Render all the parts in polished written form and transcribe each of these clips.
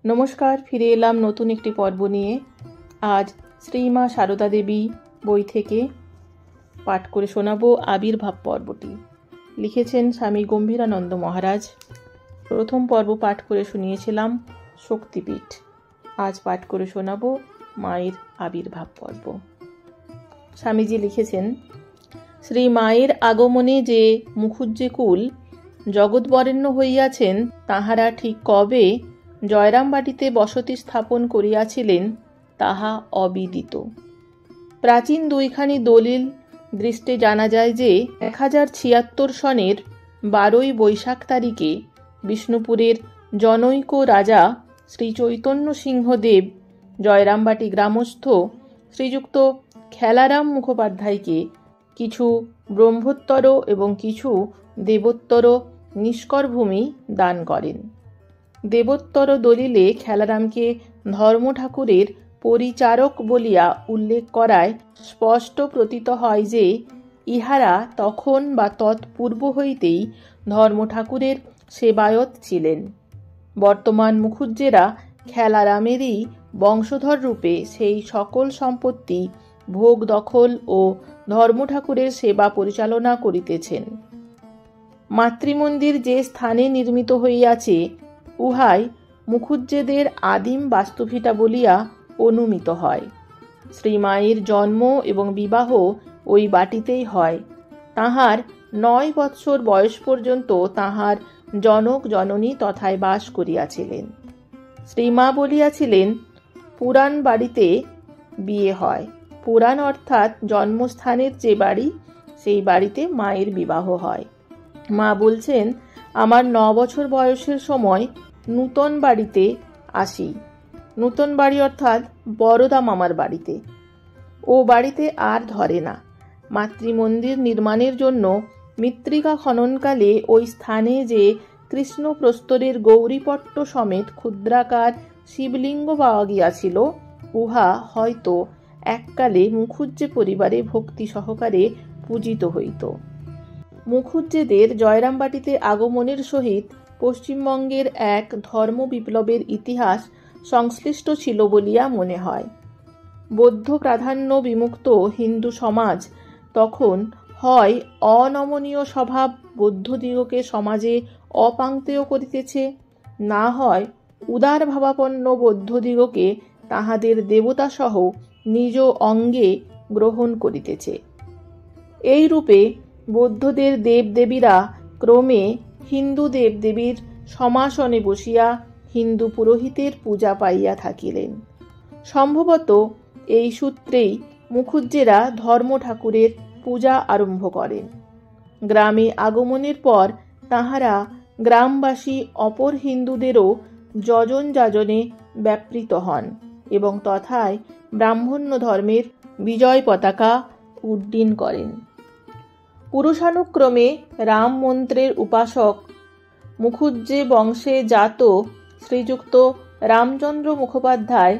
নমস্কার, ফিরে এলাম নতুন একটি পর্ব নিয়ে। আজ শ্রীমা সারদা দেবী বই থেকে পাঠ করে শোনাবো আবির্ভাব পর্বটি। লিখেছেন স্বামী গম্ভীরানন্দ মহারাজ। প্রথম পর্ব পাঠ করে শুনিয়েছিলাম শক্তিপীঠ। আজ পাঠ করে শোনাবো মায়ের আবির্ভাব পর্ব। স্বামীজি লিখেছেন, শ্রী মায়ের আগমনে যে মুখুজ্জে কুল জগৎবরেণ্য হইয়াছেন, তাহারা ঠিক কবে জয়রামবাটিতে বসতি স্থাপন করিয়াছিলেন তাহা অবিদিত। প্রাচীন দুইখানি দলিল দৃষ্টে জানা যায় যে 1076 সনের 12ই বৈশাখ তারিখে বিষ্ণুপুরের জনৈক রাজা শ্রী চৈতন্য সিংহদেব জয়রামবাটি গ্রামস্থ শ্রীযুক্ত খেলারাম মুখোপাধ্যায়কে কিছু ব্রহ্মোত্তর এবং কিছু দেবোত্তর নিষ্কর ভূমি দান করেন। দেবোত্তর দলিলে খেলারামকে ধর্ম ঠাকুরের পরিচারক বলিয়া উল্লেখ করায় স্পষ্ট প্রতীত হয় যে ইহারা তখন বা তৎপূর্ব হইতেই ধর্ম ঠাকুরের সেবায়ত ছিলেন। বর্তমান মুখুজ্জেরা খেলারামেরই বংশধর রূপে সেই সকল সম্পত্তি ভোগ দখল ও ধর্ম ঠাকুরের সেবা পরিচালনা করিতেছেন। মাতৃমন্দির যে স্থানে নির্মিত হইয়াছে, উহাই মুখুজ্জেদের আদিম বাস্তুভিটা বলিয়া অনুমিত হয়। শ্রীমায়ের জন্ম এবং বিবাহ ওই বাটিতেই হয়। তাহার 9 বৎসর বয়স পর্যন্ত তাহার জনক জননী তথায় বাস করিয়াছিলেন। শ্রীমা বলিয়াছিলেন, পুরাণ বাড়িতে বিয়ে হয়। পুরাণ অর্থাৎ জন্মস্থানের যে বাড়ি, সেই বাড়িতে মায়ের বিবাহ হয়। মা বলছেন, আমার 9 বছর বয়সের সময় নূতন বাড়িতে আসি। নূতন বাড়ি অর্থাৎ বড়দা মামার বাড়িতে। ও বাড়িতে আর ধরে না। মাতৃমন্দির নির্মাণের জন্য মৃত্তিকা খননকালে ওই স্থানে যে কৃষ্ণ প্রস্তরের গৌরীপট্ট সমেত ক্ষুদ্রাকার শিবলিঙ্গ পাওয়া গিয়াছিল, উহা হয়তো এককালে মুখুজ্জে পরিবারে ভক্তি সহকারে পূজিত হইত। মুখুজ্জেদের জয়রামবাটিতে আগমনের সহিত পশ্চিমবঙ্গের এক ধর্ম বিপ্লবের ইতিহাস সংশ্লিষ্ট ছিল বলিয়া মনে হয়। বৌদ্ধ প্রাধান্য বিমুক্ত হিন্দু সমাজ তখন হয় অনমনীয় স্বভাব বৌদ্ধদিগকে সমাজে অপাংক্তেয় করিতেছে, না হয় উদার ভাবাপন্ন বৌদ্ধদিগকে তাহাদের দেবতাসহ নিজ অঙ্গে গ্রহণ করিতেছে। এই রূপে বৌদ্ধদের দেবদেবীরা ক্রমে হিন্দু দেবদেবীর সমাসনে বসিয়া হিন্দু পুরোহিতের পূজা পাইয়া থাকিলেন। সম্ভবত এই সূত্রেই মুখুজ্জেরা ধর্ম ঠাকুরের পূজা আরম্ভ করেন। গ্রামে আগমনের পর তাহারা গ্রামবাসী অপর হিন্দুদেরও যজন যাজনে ব্যাপৃত হন এবং তথায় ব্রাহ্মণ্য ধর্মের বিজয় পতাকা উড্ডীন করেন। পুরুষানুক্রমে রাম মন্ত্রের উপাসক মুখুজ্জে বংশে জাত শ্রীযুক্ত রামচন্দ্র মুখোপাধ্যায়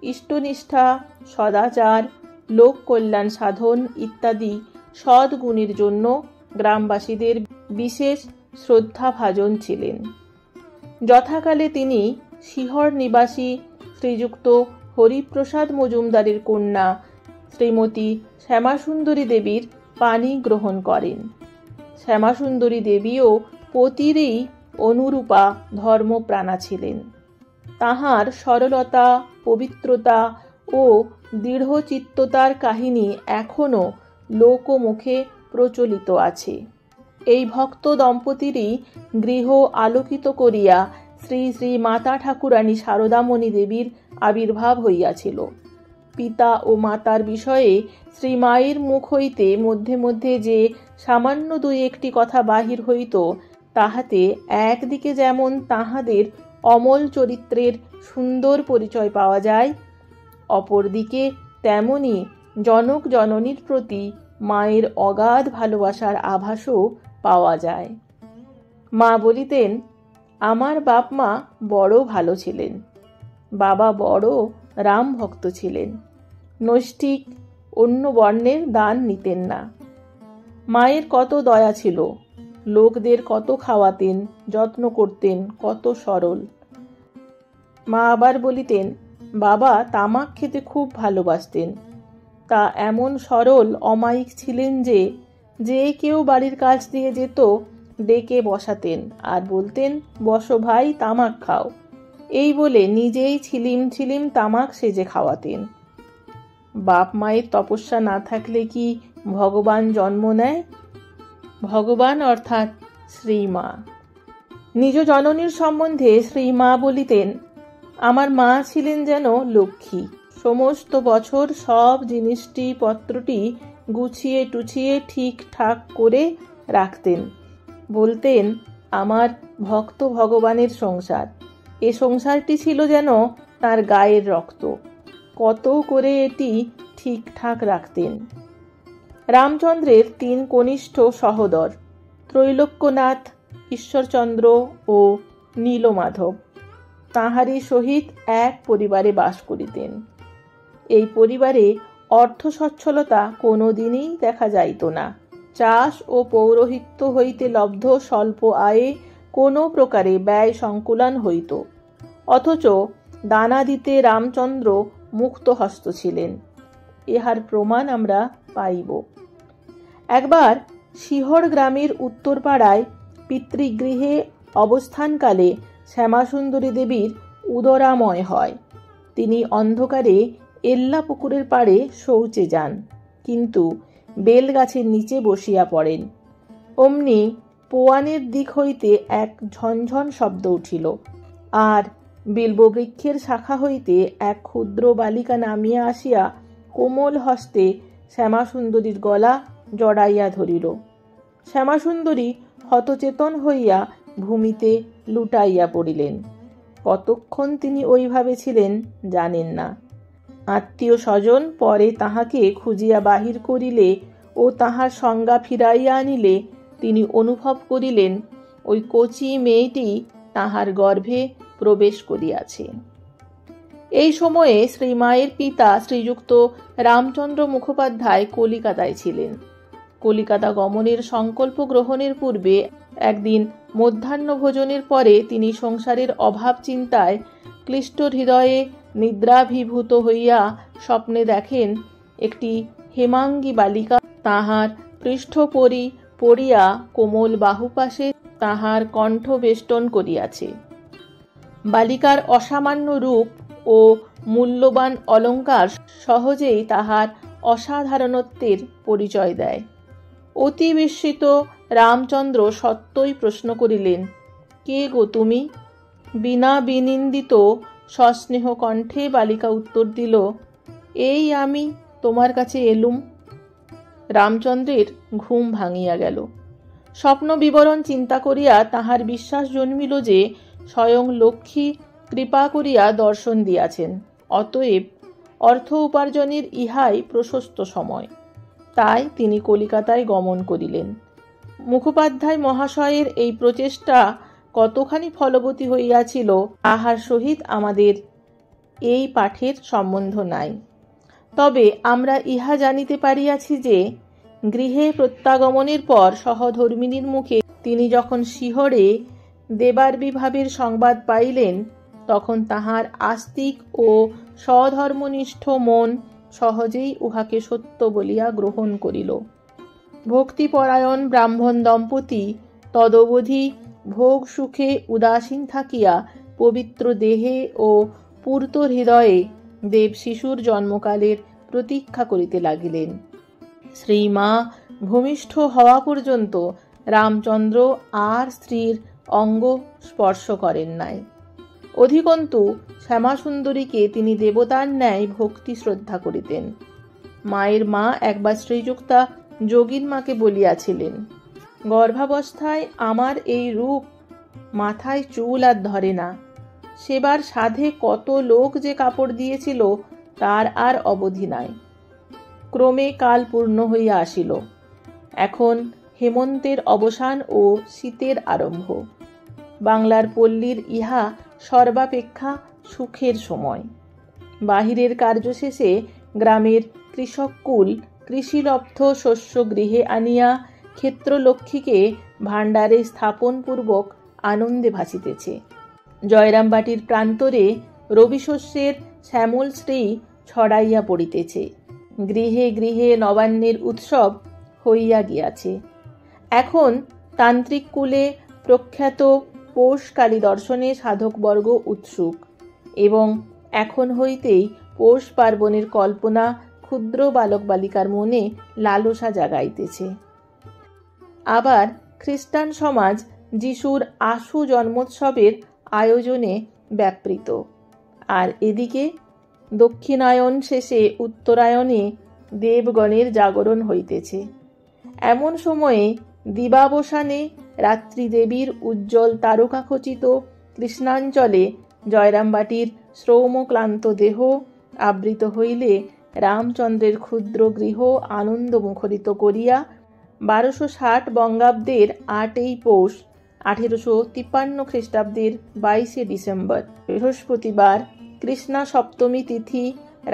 ইষ্টনিষ্ঠা, সদাচার, লোক কল্যাণ সাধন ইত্যাদি সদ্গুণের জন্য গ্রামবাসীদের বিশেষ শ্রদ্ধাভাজন ছিলেন। যথাকালে তিনি শিহর নিবাসী শ্রীযুক্ত হরিপ্রসাদ মজুমদারের কন্যা শ্রীমতী শ্যামাসুন্দরী দেবীর পানি গ্রহণ করেন। শ্যামাসুন্দরী দেবীও পতিরই অনুরূপা ধর্মপ্রাণা ছিলেন। তাহার সরলতা, পবিত্রতা ও দৃঢ়চিত্ততার কাহিনী এখনও লোকমুখে প্রচলিত আছে। এই ভক্ত দম্পতিরই গৃহ আলোকিত করিয়া শ্রী শ্রী মাতা ঠাকুরানী সারদামণি দেবীর আবির্ভাব হইয়াছিল। পিতা ও মাতার বিষয়ে শ্রীমায়ের মুখ হইতে মধ্যে মধ্যে যে সামান্য 2-1টি কথা বাহির হইত, তাহাতে একদিকে যেমন তাহাদের অমল চরিত্রের সুন্দর পরিচয় পাওয়া যায়, অপরদিকে তেমনি জনক জননীর প্রতি মায়ের অগাধ ভালোবাসার আভাসও পাওয়া যায়। মা বলিতেন, আমার বাপ মা বড় ভালো ছিলেন। বাবা বড় রাম ভক্ত ছিলেন। নৈষ্ঠিক, অন্য বর্ণের দান নিতেন না। মায়ের কত দয়া ছিল, লোকদের কত খাওয়াতেন, যত্ন করতেন, কত সরল। মা আবার বলিতেন, বাবা তামাক খেতে খুব ভালোবাসতেন। তা এমন সরল অমায়িক ছিলেন যে যে কেউ বাড়ির কাছ দিয়ে যেত ডেকে বসাতেন আর বলতেন, বসো ভাই, তামাক খাও। এই বলে নিজেই ছিলিম ছিলিম তামাক সেজে খাওয়াতেন। বাপ মায়ের তপস্যা না থাকলে কি ভগবান জন্ম নেয়? ভগবান অর্থাৎ শ্রীমা। নিজ জননীর সম্বন্ধে শ্রীমা বলিতেন, আমার মা ছিলেন যেন লক্ষ্মী। সমস্ত বছর সব জিনিসটি পত্রটি গুছিয়ে টুছিয়ে ঠিকঠাক করে রাখতেন। বলতেন, আমার ভক্ত ভগবানের সংসার। এ সংসারটি ছিল যেন তার গায়ের রক্ত। কত করে এটি ঠিকঠাক রাখতেন। রামচন্দ্রের 3 কনিষ্ঠ সহোদর, ত্রৈলোক্যনাথ, ঈশ্বরচন্দ্র ও নীলমাধব, তাঁহারই সহিত এক পরিবারে বাস করিতেন। এই পরিবারে অর্থ সচ্ছলতা কোনো দিনই দেখা যাইত না। চাষ ও পৌরোহিত্য হইতে লব্ধ স্বল্প আয়ে কোনো প্রকারে ব্যয় সংকুলান হইত। অথচ দানা দিতে রামচন্দ্র মুক্তহস্ত ছিলেন। ইহার প্রমাণ আমরা পাইব। একবার শিহর গ্রামের উত্তরপাড়ায় পিতৃগৃহে অবস্থানকালে শ্যামাসুন্দরী দেবীর উদরাময় হয়। তিনি অন্ধকারে এল্লা পুকুরের পাড়ে শৌচে যান, কিন্তু বেলগাছের নিচে বসিয়া পড়েন। অমনি পোয়ানের দিক হইতে এক ঝনঝন শব্দ উঠিল, আর বিল্ববৃক্ষের শাখা হইতে এক ক্ষুদ্র বালিকা নামিয়া আসিয়া কোমল হস্তে শ্যামাসুন্দরীর গলা জড়াইয়া ধরিল। শ্যামাসুন্দরী হতচেতন হইয়া ভূমিতে লুটাইয়া পড়িলেন। কতক্ষণ তিনি ওইভাবে ছিলেন জানেন না। আত্মীয় স্বজন পরে তাহাকে খুঁজিয়া বাহির করিলে ও তাহার সংজ্ঞা ফিরাইয়া আনিলে তিনি অনুভব করিলেন ওই কচি মেয়েটি তাহার গর্ভে প্রবেশ করিয়াছে। এই সময়ে শ্রীমায়ের পিতা শ্রীযুক্ত রামচন্দ্র মুখোপাধ্যায় কলিকাতায় ছিলেন। কলিকাতা গমনের সংকল্প গ্রহণের পূর্বে একদিন মধ্যাহ্ন ভোজনের পরে তিনি সংসারের অভাব চিন্তায় ক্লিষ্ট হৃদয়ে নিদ্রাভিভূত হইয়া স্বপ্নে দেখেন একটি হেমাঙ্গী বালিকা তাহার পৃষ্ঠপরি পড়িয়া কোমল বাহুপাশে তাহার কণ্ঠ বেষ্টন করিয়াছে। বালিকার অসামান্য রূপ ও মূল্যবান অলঙ্কার সহজেই তাহার অসাধারণত্বের পরিচয় দেয়। অতি বিস্মিত রামচন্দ্র সত্যই প্রশ্ন করিলেন, কে গো তুমি? বিনা বিনিন্দিত সস্নেহ কণ্ঠে বালিকা উত্তর দিল, এই আমি তোমার কাছে এলুম। রামচন্দ্রের ঘুম ভাঙিয়া গেল। স্বপ্ন বিবরণ চিন্তা করিয়া তাহার বিশ্বাস জন্মিল যে স্বয়ং লক্ষ্মী কৃপা করিয়া দর্শন দিয়াছেন। অতএব অর্থ উপার্জনের ইহাই প্রশস্ত সময়। তাই তিনি কলিকাতায় গমন করিলেন। মুখোপাধ্যায় মহাশয়ের এই প্রচেষ্টা কতখানি ফলবতী হইয়াছিল তাহার সহিত আমাদের এই পাঠের সম্বন্ধ নাই। তবে আমরা ইহা জানিতে পারিয়াছি যে গৃহে প্রত্যাগমনের পর সহধর্মিণীর মুখে তিনি যখন শিহরে দেবার্বিভাবের সংবাদ পাইলেন, তখন তাহার আস্তিক ও স্বধর্মনিষ্ঠ মন সহজেই উহাকে সত্য বলিয়া গ্রহণ করিল। ভক্তিপরায়ণ ব্রাহ্মণ দম্পতি তদবধি ভোগ সুখে উদাসীন থাকিয়া পবিত্র দেহে ও পূর্ত হৃদয়ে দেব শিশুর জন্মকালের প্রতীক্ষা করিতে লাগিলেন। শ্রীমা ভূমিষ্ঠ হওয়া পর্যন্ত রামচন্দ্র আর স্ত্রীর অঙ্গ স্পর্শ করেন নাই। অধিকন্তু শ্যামাসুন্দরীকে তিনি দেবতার ন্যায় ভক্তি শ্রদ্ধা করিতেন। মায়ের মা একবার শ্রীযুক্তা যোগীন মাকে বলিয়াছিলেন, গর্ভাবস্থায় আমার এই রূপ, মাথায় চুল আর ধরে না। সেবার সাধে কত লোক যে কাপড় দিয়েছিল তার আর অবধি নাই। ক্রমে কাল পূর্ণ হইয়া আসিল। এখন হেমন্তের অবসান ও শীতের আরম্ভ। বাংলার পল্লীর ইহা সর্বাপেক্ষা সুখের সময়। বাহিরের কার্য শেষে গ্রামের কৃষককুল কৃষিলব্ধ শস্য গৃহে আনিয়া ক্ষেত্রলক্ষ্মীকে ভাণ্ডারে স্থাপনপূর্বক আনন্দে ভাসিতেছে। জয়রামবাটির প্রান্তরে রবিশস্যের শ্যামল শ্রী ছড়াইয়া পড়িতেছে। গৃহে গৃহে নবান্নের উৎসব হইয়া গিয়াছে। এখন তান্ত্রিক কুলে প্রখ্যাত পৌষকালী দর্শনে সাধকবর্গ উৎসুক, এবং এখন হইতেই পৌষ পার্বণের কল্পনা ক্ষুদ্র বালক বালিকার মনে লালসা জাগাইতেছে। আবার খ্রিস্টান সমাজ যিশুর আশু জন্মোৎসবের আয়োজনে ব্যাপৃত, আর এদিকে দক্ষিণায়ন শেষে উত্তরায়ণে দেবগণের জাগরণ হইতেছে। এমন সময়ে দিবাবসানে রাত্রিদেবীর উজ্জ্বল তারকাখচিত কৃষ্ণাঞ্চলে জয়রামবাটির শ্রমক্লান্ত দেহ আবৃত হইলে রামচন্দ্রের ক্ষুদ্র গৃহ আনন্দ মুখরিত করিয়া 1260 বঙ্গাব্দের 8ই পৌষ 1853 খ্রিস্টাব্দের 22শে ডিসেম্বর বৃহস্পতিবার কৃষ্ণা সপ্তমী তিথি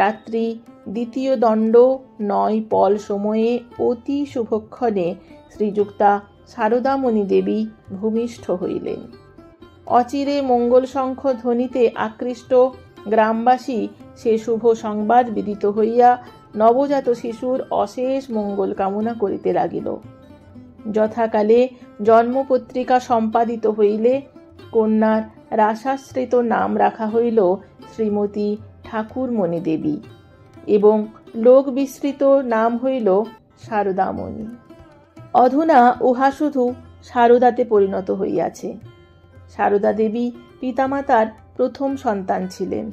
রাত্রি দ্বিতীয় দণ্ড 9 পল সময়ে অতি শুভক্ষণে শ্রীযুক্তা সারদামণি দেবী ভূমিষ্ঠ হইলেন। অচিরে মঙ্গল শঙ্খ ধ্বনিতে আকৃষ্ট গ্রামবাসী সে শুভ সংবাদ বিদিত হইয়া নবজাত শিশুর অশেষ মঙ্গল কামনা করিতে লাগিল। যথাকালে জন্মপত্রিকা সম্পাদিত হইলে কন্যার রাশাশ্রিত নাম রাখা হইল শ্রীমতী ঠাকুরমণি দেবী, এবং লোক বিস্তৃত নাম হইল সারদামণি। অধুনা উহা শুধু সারদাতে পরিণত হইয়াছে। সারদা দেবী পিতামাতার প্রথম সন্তান ছিলেন।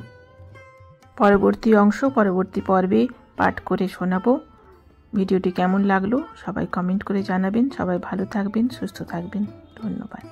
পরবর্তী অংশ পরবর্তী পর্বে পাঠ করে শোনাবো। ভিডিওটি কেমন লাগলো সবাই কমেন্ট করে জানাবেন। সবাই ভালো থাকবেন, সুস্থ থাকবেন। ধন্যবাদ।